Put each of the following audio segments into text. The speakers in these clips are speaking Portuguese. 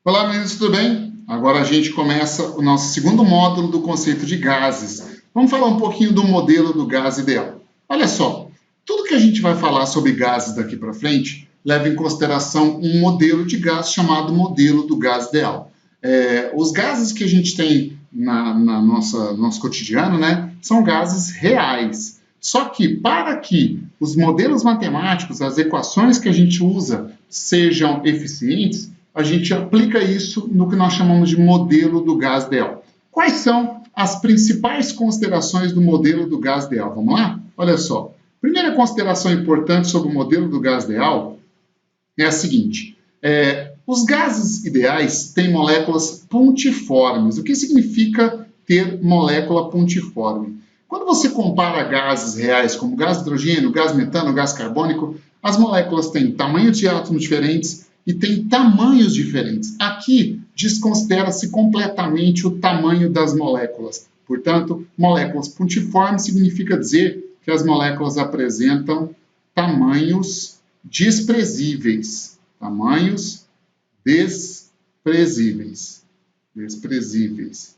Olá, meninos, tudo bem? Agora a gente começa o nosso segundo módulo do conceito de gases. Vamos falar um pouquinho do modelo do gás ideal. Olha só, tudo que a gente vai falar sobre gases daqui para frente leva em consideração um modelo de gás chamado modelo do gás ideal. Os gases que a gente tem nosso cotidiano, né, são gases reais. Só que para que os modelos matemáticos, as equações que a gente usa sejam eficientes, a gente aplica isso no que nós chamamos de modelo do gás ideal. Quais são as principais considerações do modelo do gás ideal? Vamos lá? Olha só. Primeira consideração importante sobre o modelo do gás ideal é a seguinte. Os gases ideais têm moléculas pontiformes. O que significa ter molécula pontiforme? Quando você compara gases reais como gás de hidrogênio, gás metano, gás carbônico, as moléculas têm tamanhos de átomos diferentes e têm tamanhos diferentes. Aqui desconsidera-se completamente o tamanho das moléculas. Portanto, moléculas pontiformes significa dizer que as moléculas apresentam tamanhos desprezíveis. Tamanhos desprezíveis.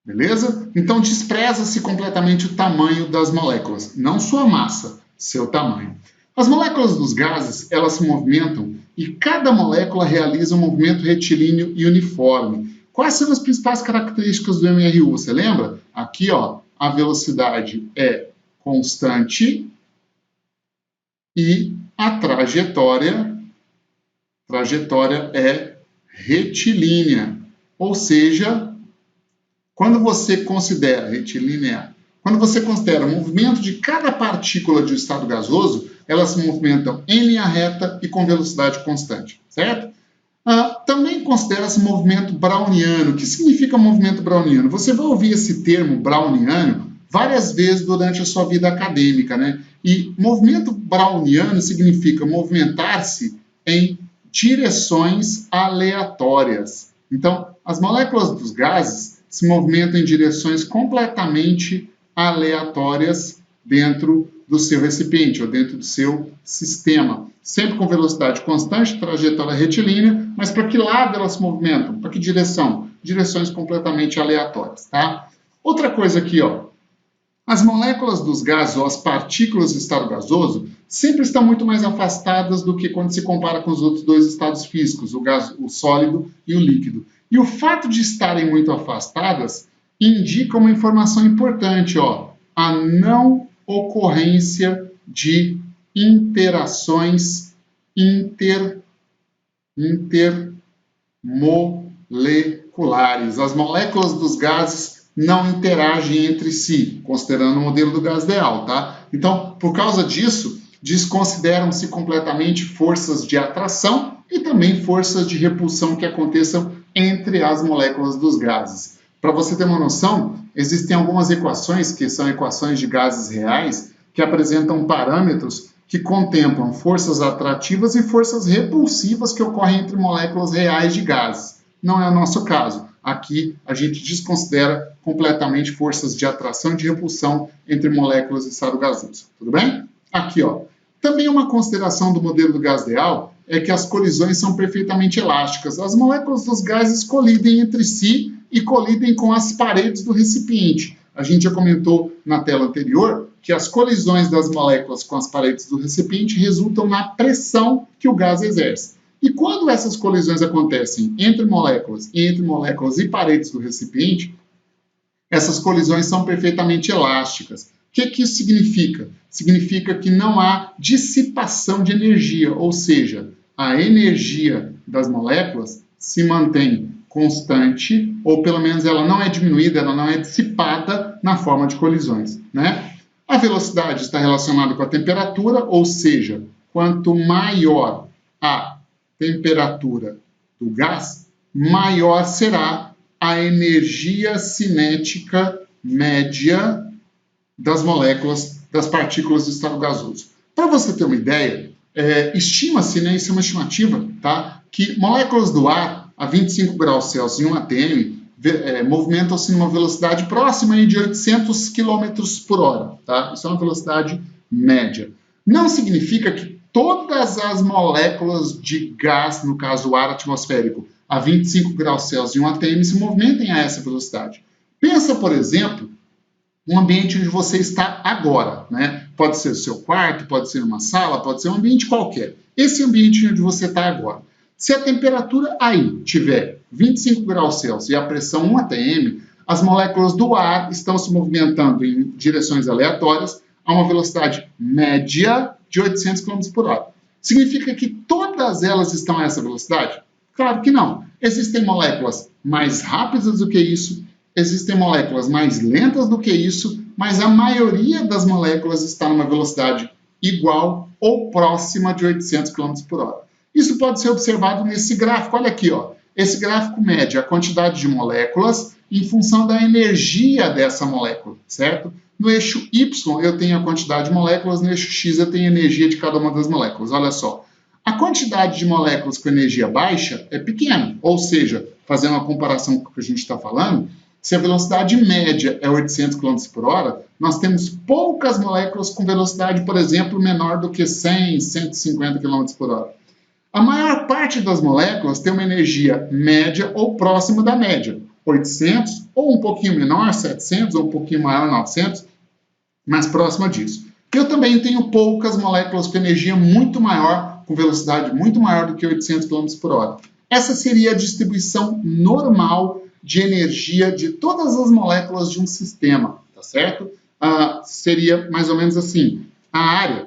Beleza? Então, despreza-se completamente o tamanho das moléculas, não sua massa, seu tamanho. As moléculas dos gases, elas se movimentam e cada molécula realiza um movimento retilíneo e uniforme. Quais são as principais características do MRU? Você lembra? Aqui, ó, a velocidade é constante e a trajetória é retilínea. Ou seja, quando você considera retilínea, quando você considera o movimento de cada partícula de um estado gasoso, elas se movimentam em linha reta e com velocidade constante, certo? Também considera-se movimento browniano. O que significa movimento browniano? Você vai ouvir esse termo browniano várias vezes durante a sua vida acadêmica, né? E movimento browniano significa movimentar-se em direções aleatórias. Então, as moléculas dos gases se movimentam em direções completamente aleatórias dentro do seu recipiente ou dentro do seu sistema. Sempre com velocidade constante, trajetória retilínea, mas para que lado elas se movimentam? Para que direção? Direções completamente aleatórias, tá? Outra coisa aqui, ó. As moléculas dos gases ou as partículas do estado gasoso sempre estão muito mais afastadas do que quando se compara com os outros dois estados físicos, o sólido e o líquido. E o fato de estarem muito afastadas indica uma informação importante, ó, a não ocorrência de interações intermoleculares. As moléculas dos gases não interagem entre si, considerando o modelo do gás ideal, tá? Então, por causa disso, desconsideram-se completamente forças de atração e também forças de repulsão que aconteçam entre as moléculas dos gases. Para você ter uma noção, existem algumas equações, que são equações de gases reais, que apresentam parâmetros que contemplam forças atrativas e forças repulsivas que ocorrem entre moléculas reais de gases. Não é o nosso caso. Aqui a gente desconsidera completamente forças de atração e de repulsão entre moléculas de estado gasoso. Tudo bem? Aqui, ó. Também uma consideração do modelo do gás ideal é que as colisões são perfeitamente elásticas. As moléculas dos gases colidem entre si e colidem com as paredes do recipiente. A gente já comentou na tela anterior que as colisões das moléculas com as paredes do recipiente resultam na pressão que o gás exerce. E quando essas colisões acontecem entre moléculas e paredes do recipiente, essas colisões são perfeitamente elásticas. O que isso significa? Significa que não há dissipação de energia, ou seja, a energia das moléculas se mantém constante, ou pelo menos ela não é diminuída, ela não é dissipada na forma de colisões, né? A velocidade está relacionada com a temperatura, ou seja, quanto maior a temperatura do gás, maior será a energia cinética média das moléculas, das partículas do estado gasoso. Para você ter uma ideia, estima-se, isso é uma estimativa, tá, que moléculas do ar a 25 graus Celsius em 1 atm movimentam-se numa velocidade próxima de 800 km por hora. Tá? Isso é uma velocidade média. Não significa que todas as moléculas de gás, no caso o ar atmosférico, a 25 graus Celsius e 1 atm, se movimentem a essa velocidade. Pensa, por exemplo, um ambiente onde você está agora, né? Pode ser o seu quarto, pode ser uma sala, pode ser um ambiente qualquer. Esse ambiente onde você está agora. Se a temperatura aí tiver 25 graus Celsius e a pressão 1 atm, as moléculas do ar estão se movimentando em direções aleatórias a uma velocidade média de 800 km por hora. Significa que todas elas estão a essa velocidade? Claro que não. Existem moléculas mais rápidas do que isso, existem moléculas mais lentas do que isso, mas a maioria das moléculas está numa velocidade igual ou próxima de 800 km por hora. Isso pode ser observado nesse gráfico. Olha aqui, ó. Esse gráfico mede a quantidade de moléculas em função da energia dessa molécula, certo? No eixo Y eu tenho a quantidade de moléculas, no eixo X eu tenho a energia de cada uma das moléculas. Olha só. A quantidade de moléculas com energia baixa é pequena, ou seja, fazendo uma comparação com o que a gente está falando, se a velocidade média é 800 km por hora, nós temos poucas moléculas com velocidade, por exemplo, menor do que 100, 150 km por hora. A maior parte das moléculas tem uma energia média ou próxima da média, 800 ou um pouquinho menor, 700 ou um pouquinho maior, 900, mais próxima disso. Eu também tenho poucas moléculas com energia muito maior, com velocidade muito maior do que 800 km por hora. Essa seria a distribuição normal de energia de todas as moléculas de um sistema, tá certo? Seria mais ou menos assim. A área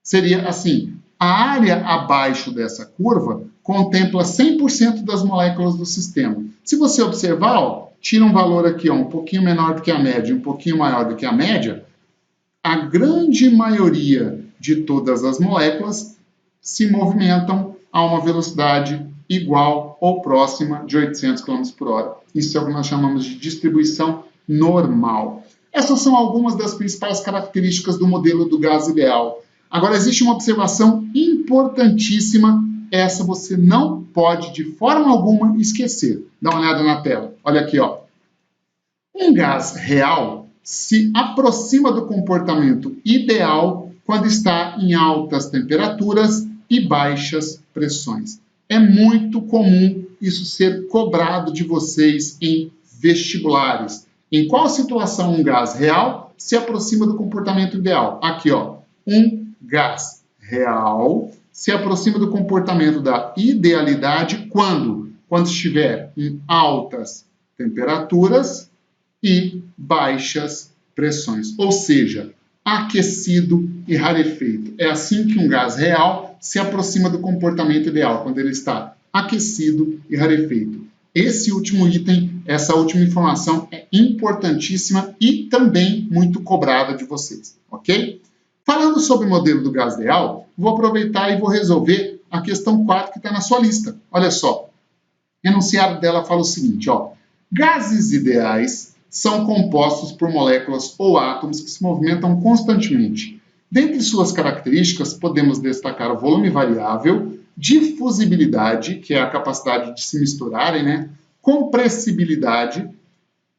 seria assim. A área abaixo dessa curva contempla 100% das moléculas do sistema. Se você observar, ó, tira um valor aqui ó, um pouquinho menor do que a média, um pouquinho maior do que a média, a grande maioria de todas as moléculas se movimentam a uma velocidade igual ou próxima de 800 km por hora. Isso é o que nós chamamos de distribuição normal. Essas são algumas das principais características do modelo do gás ideal. Agora, existe uma observação importantíssima, essa você não pode, de forma alguma, esquecer. Dá uma olhada na tela. Olha aqui, ó. Um gás real se aproxima do comportamento ideal quando está em altas temperaturas e baixas pressões. É muito comum isso ser cobrado de vocês em vestibulares. Em qual situação um gás real se aproxima do comportamento ideal? Aqui, ó. Um gás real se aproxima do comportamento da idealidade quando estiver em altas temperaturas e baixas pressões, ou seja, aquecido e rarefeito. É assim que um gás real se aproxima do comportamento ideal, quando ele está aquecido e rarefeito. Esse último item, essa última informação é importantíssima e também muito cobrada de vocês, ok? Falando sobre o modelo do gás ideal, vou aproveitar e vou resolver a questão 4 que está na sua lista. Olha só, o enunciado dela fala o seguinte, ó, gases ideais são compostos por moléculas ou átomos que se movimentam constantemente. Dentre suas características, podemos destacar o volume variável, difusibilidade, que é a capacidade de se misturarem, né? Compressibilidade.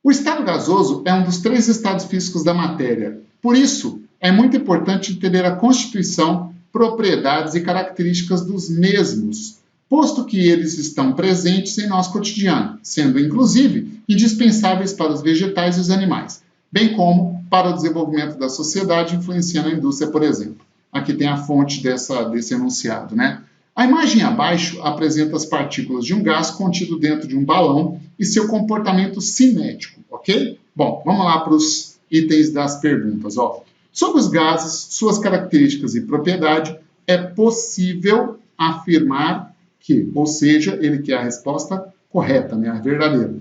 O estado gasoso é um dos 3 estados físicos da matéria. Por isso, é muito importante entender a constituição, propriedades e características dos mesmos, posto que eles estão presentes em nosso cotidiano, sendo, inclusive, indispensáveis para os vegetais e os animais, bem como para o desenvolvimento da sociedade, influenciando a indústria, por exemplo. Aqui tem a fonte desse enunciado, né? A imagem abaixo apresenta as partículas de um gás contido dentro de um balão e seu comportamento cinético, ok? Bom, vamos lá para os itens das perguntas, ó. Sobre os gases, suas características e propriedade, é possível afirmar que, ou seja, ele quer a resposta correta, né, a verdadeira.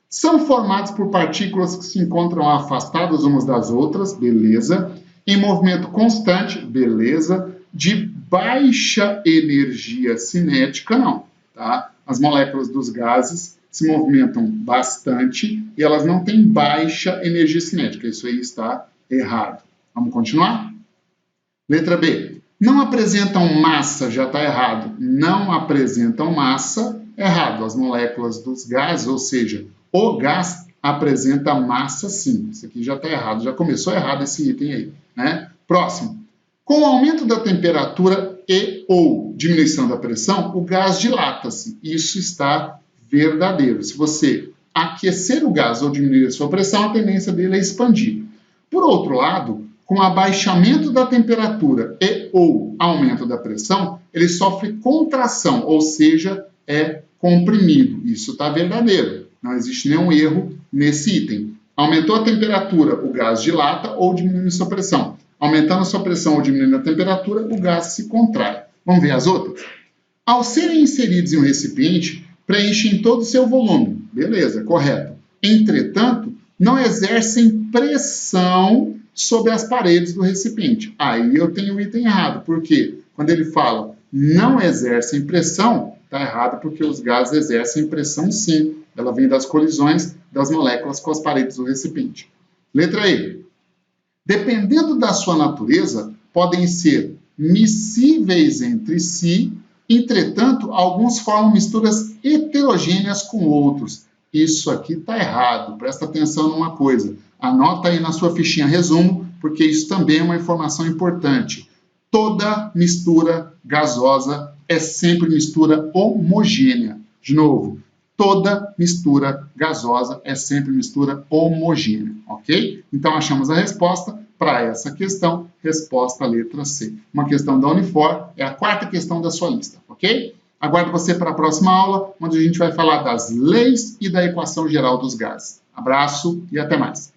São formados por partículas que se encontram afastadas umas das outras, beleza. Em movimento constante, beleza. De baixa energia cinética, não, tá? As moléculas dos gases se movimentam bastante e elas não têm baixa energia cinética. Isso aí está errado. Vamos continuar? Letra B. Não apresentam massa, já está errado. Não apresentam massa, errado. As moléculas dos gases, ou seja, O gás apresenta massa sim. Isso aqui já está errado, já começou errado esse item aí, né? Próximo. Com o aumento da temperatura e ou diminuição da pressão, o gás dilata-se. Isso está verdadeiro. Se você aquecer o gás ou diminuir a sua pressão, a tendência dele é expandir. Por outro lado, com abaixamento da temperatura e ou aumento da pressão, ele sofre contração, ou seja, é comprimido. Isso está verdadeiro. Não existe nenhum erro nesse item. Aumentou a temperatura, o gás dilata ou diminui sua pressão. Aumentando a sua pressão ou diminuindo a temperatura, o gás se contrai. Vamos ver as outras? Ao serem inseridos em um recipiente, preenchem todo o seu volume. Beleza, correto. Entretanto, não exercem pressão sobre as paredes do recipiente. Aí eu tenho o item errado. Por quê? Quando ele fala não exercem pressão, está errado porque os gases exercem pressão sim. Ela vem das colisões das moléculas com as paredes do recipiente. Letra E. Dependendo da sua natureza, podem ser miscíveis entre si, entretanto, alguns formam misturas heterogêneas com outros. Isso aqui está errado, presta atenção numa coisa. Anota aí na sua fichinha resumo, porque isso também é uma informação importante. Toda mistura gasosa é sempre mistura homogênea. De novo, toda mistura gasosa é sempre mistura homogênea, ok? Então, achamos a resposta para essa questão, resposta letra C. Uma questão da Unifor, é a quarta questão da sua lista, ok? Aguardo você para a próxima aula, onde a gente vai falar das leis e da equação geral dos gases. Abraço e até mais!